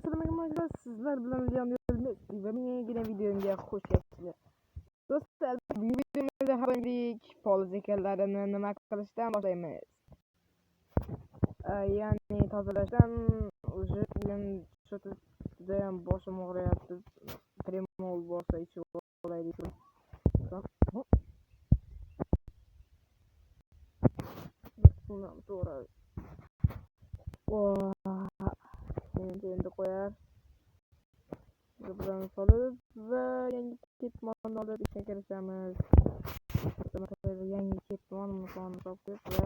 Assalomu alaykum, sizlar bilan Leon va menga yeni videomga xush kelibsizlar. Do'stlar, bugungi videomizda xabarlik poliz ekanlarini nima qilishdan boshlaymiz. Ya'ni tozalashdan уже juda ham boshim og'riyapti. Tremol bo'lsa ichib olaylik. To'g'ri. Endi qo'yar. Bilan solib va yangi ketmonni olib ishga kirishamiz. Yangi ketmonni topib va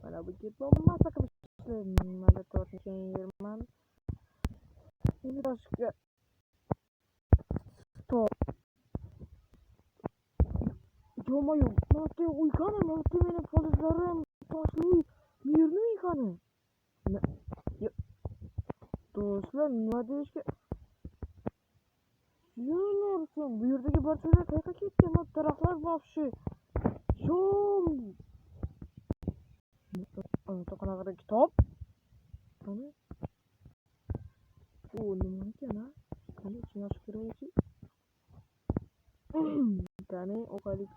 mana bu ketmonni mazza qilib ishlayman. Mana tortni yerman. Endi boshqa stop. Yo'q, note uykani, note meni polizlarim toshli yerni uykani. Do'stlar, nima deyishga yo'llarsan, bu yerdagi barchalar qayerga ketgan? Daraxtlar vobshe yo'q. Qanaqa kitob? Qani? O, nima ekan, ha? Qani, ichini ochib ko'raylik. Qani, o'qiylik.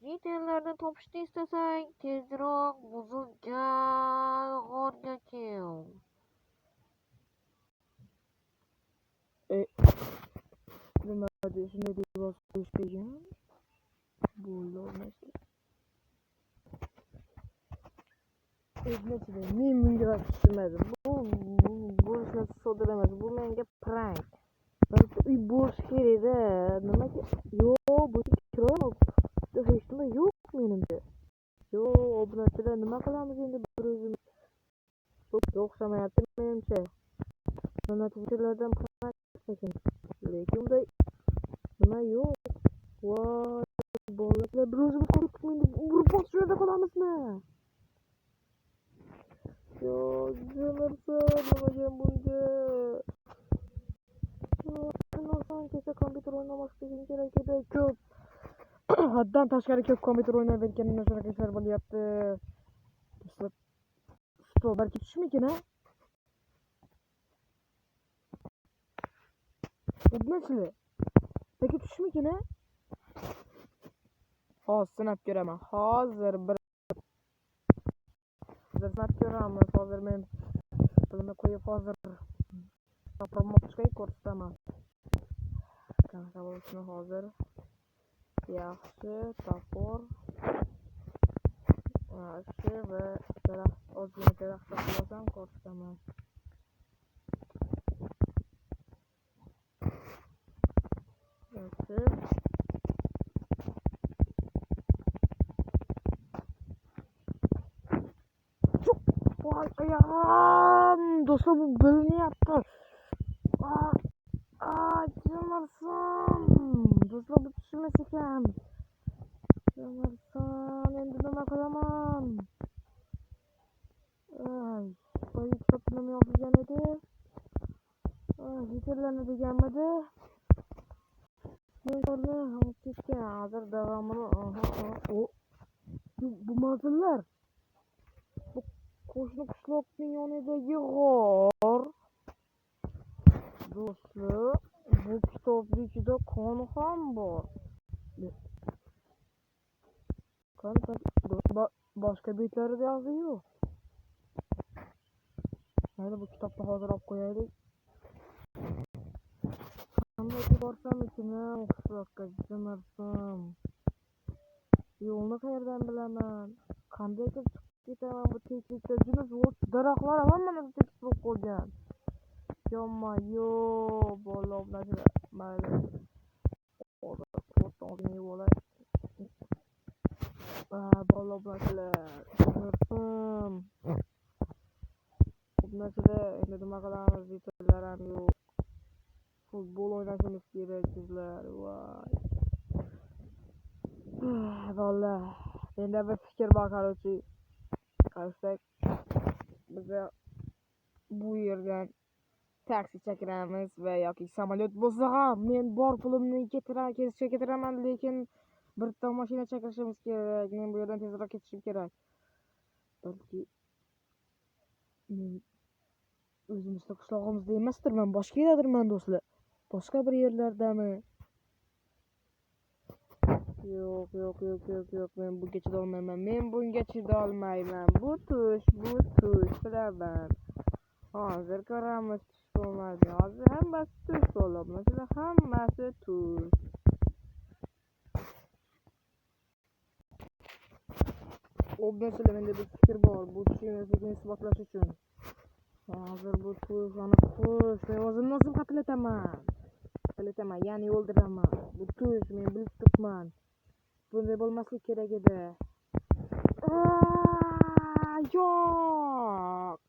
Detallarni topishni istasang, tezroq buzilgan g'orga kel. Nima deydi, shunday deb yozib qo'ygan? Bo'lmaydi. Men bunga vaqt tushmadim. Bu ishlar sodir emas. Bu menga prank. Balki uy bo'lish kerak-da. Nimaga? Yo'q, bu kiro. Hech nima yo'q menimcha. Yo'q, obunachilar, nima qilamiz endi bir o'zimiz? O'xshamayapti menimcha. Obunachilardan prank ekan. Lekin unday nima yo'q. Voy, bolalar, bir o'zimiz qo'rqmaydi. Urib bosib yerda qolamizmi? Yo'q, nimaga bunga? Kesa kompyuter o'ynamoqligim kerak edi. Ko'p. Haddan tashqari ko'p kompyuter o'ynayotganimda shunaqa ishlar bo'lyapti. Stop, balki tushmikin, ha? O'dnachli. Balki tushmikin, ha? Hozir sinab ko'raman. Hozir sinab ko'ramiz. Hozir men pulni qo'yib hozir promotsiya ko'rsataman. Qanaqa bo'lishini hozir yaxshi topor yaxshi va daraxt ozgina daraxt topsam ko'rsataman. Yaxshi. Voy ayam, do'stlar, bu bilinyapti. Jimarsan. Do'stlar, bu tushmas ekan. Jimarsan, endi nima qilaman? Boya kitobda nima yozilgan edi? Yetarlarni deganmidi? Men olib ketgan. Hozir davomini. Bu manzillar. Bu qo'shni qishloqning yonidagi g'or. Do'stlar, bu kitobning ichida qon ham bor. Boshqa betlarida yozuv yo'q. Mayli, bu kitobni hozir olib qo'yaylik. Qanday borsam ekan, qishloqqa jimarsam. Yo'lni qayerdan bilaman? Qanday chiqib ketaman bu teklikda? Junush, daraxtlar hammani tekis bo'lib qolgan. Yo, bola obnachilar. Mayli. Hozir to'rtni yo'lay. Bola obnachilar. Obnachilar, endi nima qilamiz? Yetarlar ham yo'q. Futbol o'ynashimiz kerak, sizlar. Voy. Bolalar, menda bir fikr bor, qarorchi. Qarasak, biz bu yerdan taksi chaqiramiz va yoki samolyot bo'lsa ham men bor pulimni ketiraman, lekin bitta mashina chaqirishimiz kerak. Men bu yerdan tezroq ketishim kerak. Balki Men o'zimizda qishlog'imizda emasdirman, boshqa yerdadirman do'stlar. Boshqa bir yerlardami? Yo'q, men bunga chidolmayman. Men bunga chidolmayman. Bu tush, bilaman. Hozir ko'ramiz tush bo'lmadi. Hozir hammasi tush bo'lib, masalan, hammasi tush. Obnasida menda bir fikr bor. Bu tush emasligini isbotlash uchun. Hozir bu tush, ana tush. Men o'zimni o'zim qatlataman. Ya'ni o'ldiraman. Bu tush, men bilib turibman. Bunday bo'lmaslik kerak edi. Yo'q.